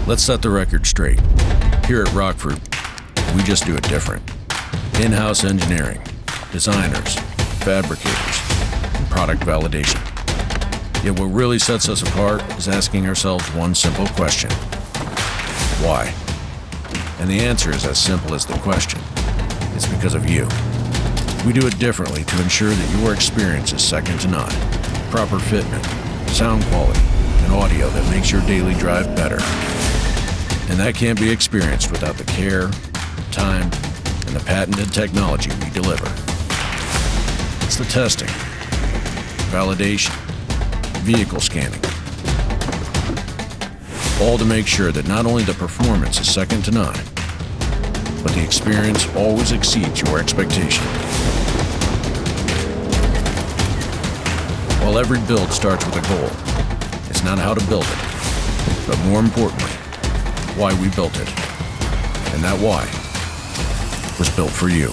Let's set the record straight. Here at Rockford, we just do it different. In-house engineering, designers, fabricators, and product validation. Yet what really sets us apart is asking ourselves one simple question. Why? And the answer is as simple as the question. It's because of you. We do it differently to ensure that your experience is second to none. Proper fitment, sound quality, and audio that makes your daily drive better. And that can't be experienced without the care, time, and the patented technology we deliver. It's the testing, validation, vehicle scanning, all to make sure that not only the performance is second to none, but the experience always exceeds your expectation. While every build starts with a goal, it's not how to build it, but more importantly, why we built it. And that why was built for you.